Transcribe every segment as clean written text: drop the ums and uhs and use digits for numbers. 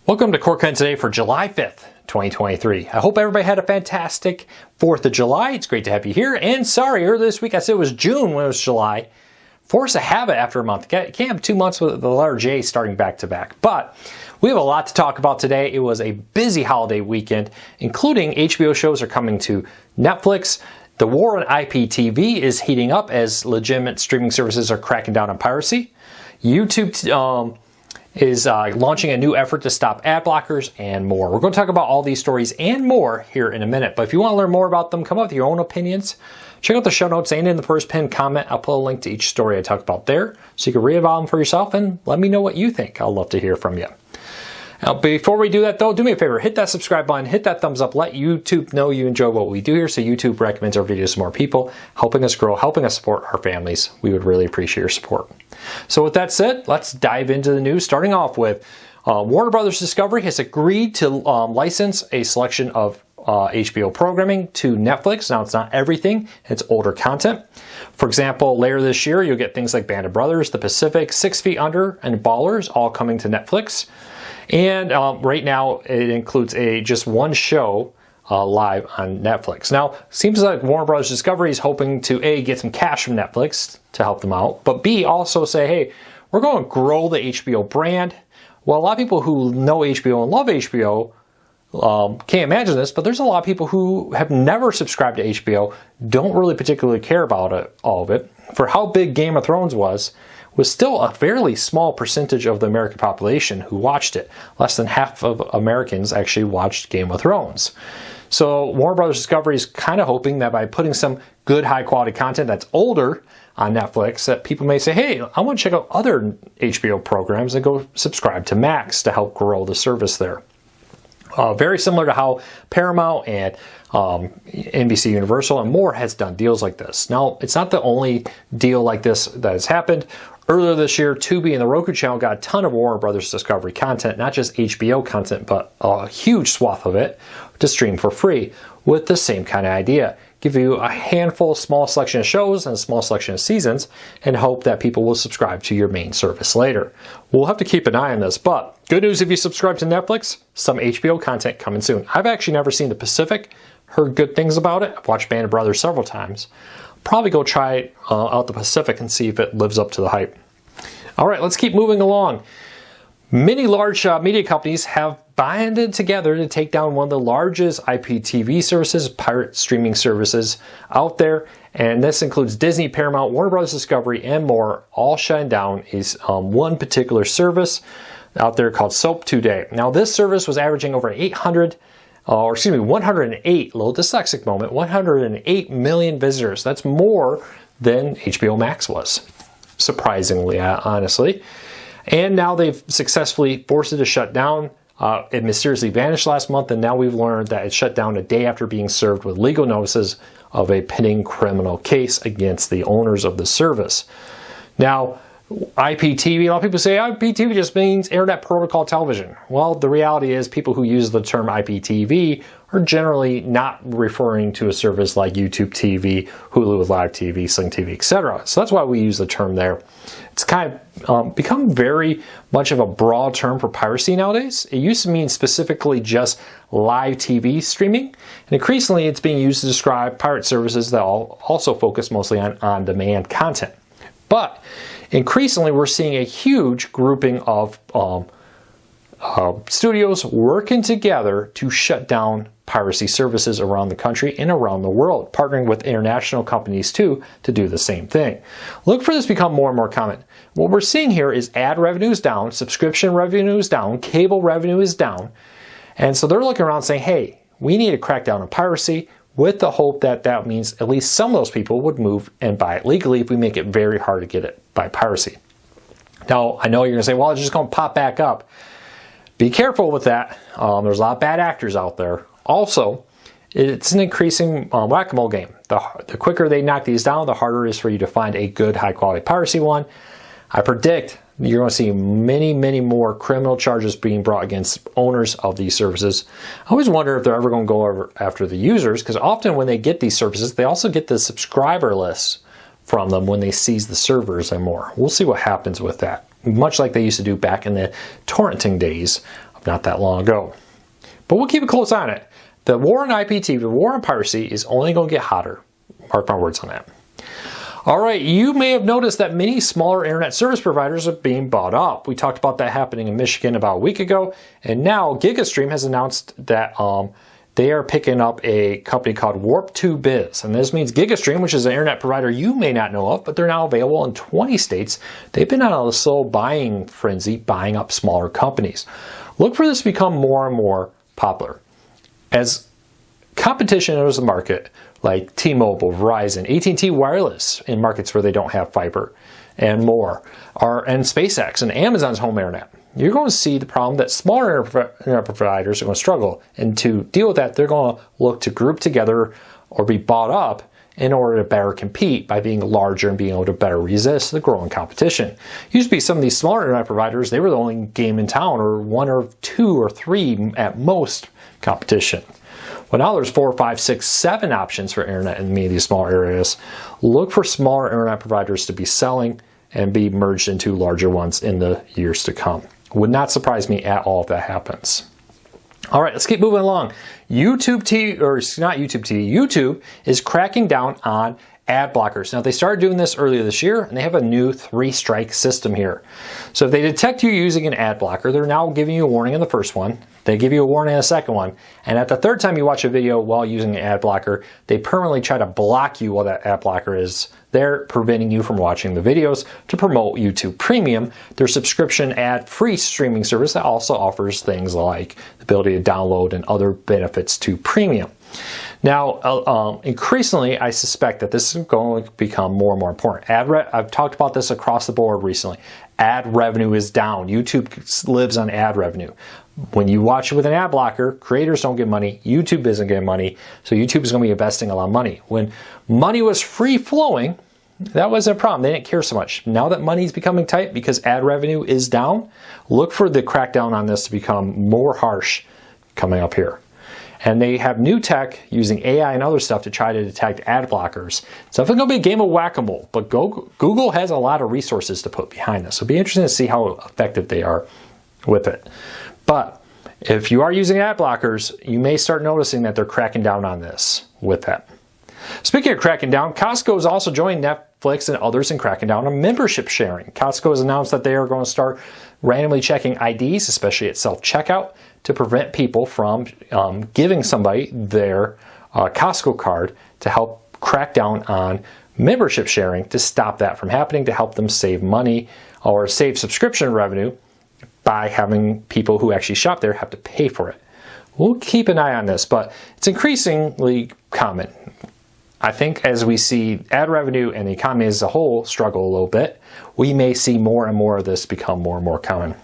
Welcome to Core Content today for July 5th, 2023. I hope everybody had a fantastic 4th of July. It's great to have you here. And sorry, earlier this week I said it was June when it was July. Force a habit after a month. You can't have 2 months with the letter J starting back to back. But we have a lot to talk about today. It was a busy holiday weekend, including HBO shows are coming to Netflix. The war on IPTV is heating up as legitimate streaming services are cracking down on piracy. YouTube is launching a new effort to stop ad blockers and more. We're going to talk about all these stories and more here in a minute. But if you want to learn more about them, come up with your own opinions. Check out the show notes and in the first pinned comment, I'll put a link to each story I talk about there so you can read about them for yourself and let me know what you think. I'd love to hear from you. Now, before we do that though, do me a favor, hit that subscribe button, hit that thumbs up, let YouTube know you enjoy what we do here so YouTube recommends our videos to more people, helping us grow, helping us support our families. We would really appreciate your support. So with that said, let's dive into the news, starting off with Warner Brothers Discovery has agreed to license a selection of HBO programming to Netflix. Now, it's not everything, it's older content. For example, later this year, you'll get things like Band of Brothers, The Pacific, 6 Feet Under, and Ballers all coming to Netflix. And right now, it includes just one show live on Netflix. Now, seems like Warner Brothers Discovery is hoping to A, get some cash from Netflix to help them out, but B, also say, hey, we're going to grow the HBO brand. Well, a lot of people who know HBO and love HBO can't imagine this, but there's a lot of people who have never subscribed to HBO, don't really particularly care about all of it. For how big Game of Thrones was still a fairly small percentage of the American population who watched it. Less than half of Americans actually watched Game of Thrones. So Warner Brothers Discovery is kind of hoping that by putting some good high quality content that's older on Netflix, that people may say, hey, I want to check out other HBO programs and go subscribe to Max to help grow the service there. Very similar to how Paramount and NBC Universal and more has done deals like this. Now, it's not the only deal like this that has happened. Earlier this year, Tubi and the Roku channel got a ton of Warner Brothers Discovery content, not just HBO content, but a huge swath of it to stream for free with the same kind of idea. Give you a handful, small selection of shows and a small selection of seasons and hope that people will subscribe to your main service later. We'll have to keep an eye on this, but good news if you subscribe to Netflix, some HBO content coming soon. I've actually never seen The Pacific, heard good things about it. I've watched Band of Brothers several times. Probably go try out The Pacific and see if it lives up to the hype. All right, let's keep moving along. Many large media companies have banded together to take down one of the largest IPTV services, pirate streaming services out there. And this includes Disney, Paramount, Warner Brothers Discovery, and more, all shutting down is one particular service out there called Soap Today. Now, this service was averaging over 108, little dyslexic moment, 108 million visitors. That's more than HBO Max was, surprisingly, honestly. And now they've successfully forced it to shut down. It mysteriously vanished last month, and now we've learned that it shut down a day after being served with legal notices of a pending criminal case against the owners of the service. Now, IPTV, a lot of people say IPTV just means Internet Protocol Television. Well, the reality is people who use the term IPTV are generally not referring to a service like YouTube TV, Hulu with Live TV, Sling TV, etc. So that's why we use the term there. It's kind of become very much of a broad term for piracy nowadays. It used to mean specifically just live TV streaming, and increasingly it's being used to describe pirate services that also focus mostly on on-demand content. But increasingly, we're seeing a huge grouping of studios working together to shut down piracy services around the country and around the world, partnering with international companies too to do the same thing. Look for this to become more and more common. What we're seeing here is ad revenue is down, subscription revenue is down, cable revenue is down, and so they're looking around saying, hey, we need to crack down on piracy, with the hope that that means at least some of those people would move and buy it legally if we make it very hard to get it by piracy. Now, I know you're going to say, well, it's just going to pop back up. Be careful with that. There's a lot of bad actors out there. Also, it's an increasing whack-a-mole game. The quicker they knock these down, the harder it is for you to find a good, high-quality piracy one. I predict you're going to see many, many more criminal charges being brought against owners of these services. I always wonder if they're ever going to go after the users, because often when they get these services, they also get the subscriber lists from them when they seize the servers and more. We'll see what happens with that. Much like they used to do back in the torrenting days not that long ago. But we'll keep a close eye on it. The war on IPTV, the war on piracy is only going to get hotter. Mark my words on that. All right, you may have noticed that many smaller internet service providers are being bought up. We talked about that happening in Michigan about a week ago, and now GigaStream has announced that they are picking up a company called Warp2Biz. And this means GigaStream, which is an internet provider you may not know of, but they're now available in 20 states. They've been on a slow buying frenzy, buying up smaller companies. Look for this to become more and more popular. As competition enters the market, like T-Mobile, Verizon, AT&T Wireless in markets where they don't have fiber, and more, and SpaceX and Amazon's home internet, you're going to see the problem that smaller internet providers are going to struggle. And to deal with that, they're going to look to group together or be bought up in order to better compete by being larger and being able to better resist the growing competition. Used to be some of these smaller internet providers, they were the only game in town, or one or two or three at most competition. Well, now there's 4, 5, 6, 7 options for internet in many of these smaller areas. Look for smaller internet providers to be selling and be merged into larger ones in the years to come. Would not surprise me at all if that happens. All right, let's keep moving along. YouTube is cracking down on ad blockers. Now, they started doing this earlier this year, and they have a new 3-strike system here. So if they detect you using an ad blocker, they're now giving you a warning on the first one. They give you a warning on the second one. And at the third time you watch a video while using an ad blocker, they permanently try to block you while that ad blocker is there, preventing you from watching the videos to promote YouTube Premium, their subscription ad-free streaming service that also offers things like the ability to download and other benefits to Premium. Now, increasingly, I suspect that this is going to become more and more important. I've talked about this across the board recently. Ad revenue is down. YouTube lives on ad revenue. When you watch it with an ad blocker, creators don't get money, YouTube isn't getting money, so YouTube is going to be investing a lot of money. When money was free flowing, that wasn't a problem. They didn't care so much. Now that money is becoming tight because ad revenue is down, look for the crackdown on this to become more harsh coming up here. And they have new tech using AI and other stuff to try to detect ad blockers. So it's going to be a game of whack-a-mole, but Google has a lot of resources to put behind this. So it'll be interesting to see how effective they are with it. But if you are using ad blockers, you may start noticing that they're cracking down on this with that. Speaking of cracking down, Costco has also joined Netflix and others in cracking down on membership sharing. Costco has announced that they are going to start randomly checking IDs, especially at self-checkout, to prevent people from giving somebody their Costco card to help crack down on membership sharing, to stop that from happening, to help them save money or save subscription revenue by having people who actually shop there have to pay for it. We'll keep an eye on this, but it's increasingly common. I think as we see ad revenue and the economy as a whole struggle a little bit, we may see more and more of this become more and more common.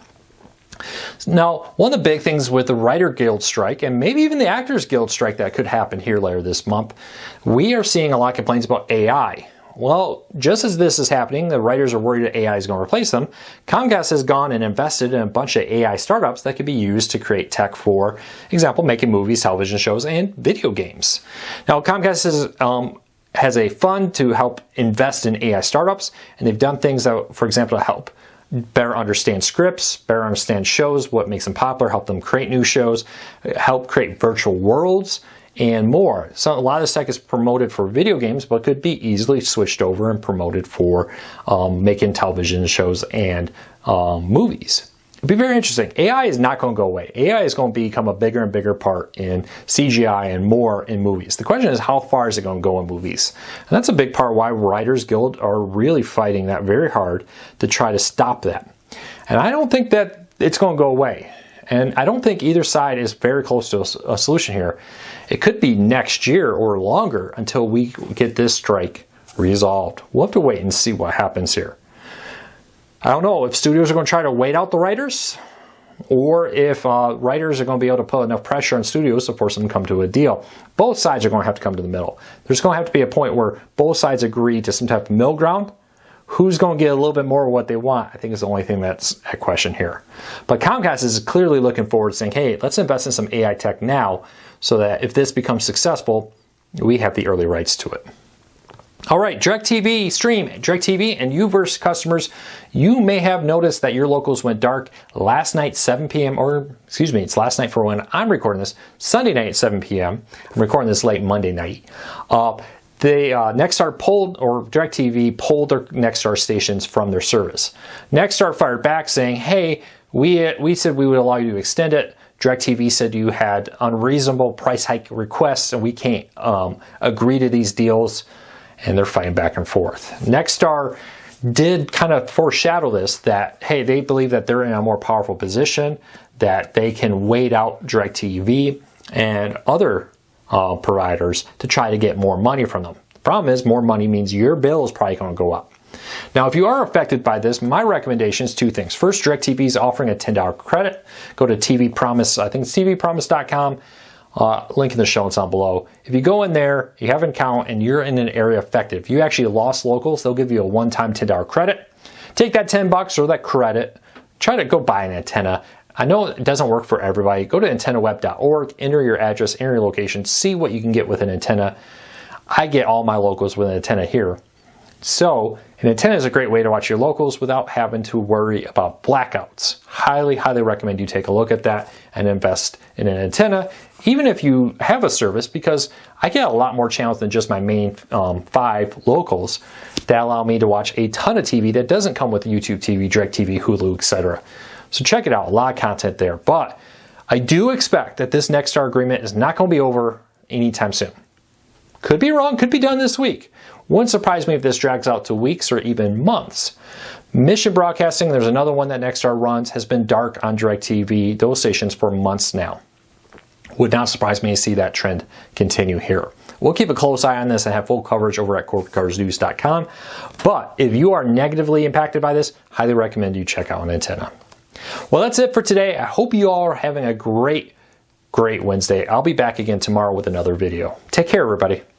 Now, one of the big things with the Writer Guild strike, and maybe even the Actors Guild strike that could happen here later this month, we are seeing a lot of complaints about AI. Well, just as this is happening, the writers are worried that AI is going to replace them. Comcast has gone and invested in a bunch of AI startups that could be used to create tech for example, making movies, television shows, and video games. Now, Comcast has a fund to help invest in AI startups, and they've done things that, for example, to help better understand scripts, better understand shows, what makes them popular, help them create new shows, help create virtual worlds, and more. So a lot of this tech is promoted for video games, but could be easily switched over and promoted for making television shows and movies. It'd be very interesting. AI is not going to go away. AI is going to become a bigger and bigger part in CGI and more in movies. The question is, how far is it going to go in movies? And that's a big part why Writers Guild are really fighting that very hard to try to stop that. And I don't think that it's going to go away. And I don't think either side is very close to a solution here. It could be next year or longer until we get this strike resolved. We'll have to wait and see what happens here. I don't know if studios are going to try to wait out the writers, or if writers are going to be able to put enough pressure on studios to force them to come to a deal. Both sides are going to have to come to the middle. There's going to have to be a point where both sides agree to some type of middle ground. Who's going to get a little bit more of what they want, I think is the only thing that's at question here. But Comcast is clearly looking forward to saying, hey, let's invest in some AI tech now so that if this becomes successful, we have the early rights to it. All right, DirecTV Stream, DirecTV and UVerse customers, you may have noticed that your locals went dark last night 7 p.m. or excuse me, it's last night for when I'm recording this, Sunday night at 7 p.m. I'm recording this late Monday night. Nexstar pulled, or DirecTV pulled their Nexstar stations from their service. Nexstar fired back saying, hey, we said we would allow you to extend it. DirecTV said you had unreasonable price hike requests and we can't agree to these deals. And they're fighting back and forth. Nexstar did kind of foreshadow this, that, hey, they believe that they're in a more powerful position, that they can wait out DirecTV and other providers to try to get more money from them. The problem is more money means your bill is probably going to go up. Now, if you are affected by this, my recommendation is two things. First, DirecTV is offering a $10 credit. Go to TV Promise, I think it's tvpromise.com. Link in the show notes down below. If you go in there, you have an account, and you're in an area affected, if you actually lost locals, they'll give you a one-time $10 credit. Take that $10 or that credit, try to go buy an antenna. I know it doesn't work for everybody. Go to antennaweb.org, enter your address, enter your location, see what you can get with an antenna. I get all my locals with an antenna here. So an antenna is a great way to watch your locals without having to worry about blackouts. Highly, highly recommend you take a look at that and invest in an antenna, even if you have a service, because I get a lot more channels than just my main 5 locals that allow me to watch a ton of TV that doesn't come with YouTube TV, DirecTV, Hulu, etc. So check it out, a lot of content there. But I do expect that this Nexstar agreement is not going to be over anytime soon. Could be wrong, could be done this week. Wouldn't surprise me if this drags out to weeks or even months. Mission Broadcasting, there's another one that Nexstar runs, has been dark on DirecTV, those stations, for months now. Would not surprise me to see that trend continue here. We'll keep a close eye on this and have full coverage over at corporate.carsnews.com. But if you are negatively impacted by this, highly recommend you check out an antenna. Well, that's it for today. I hope you all are having a great Wednesday. I'll be back again tomorrow with another video. Take care, everybody.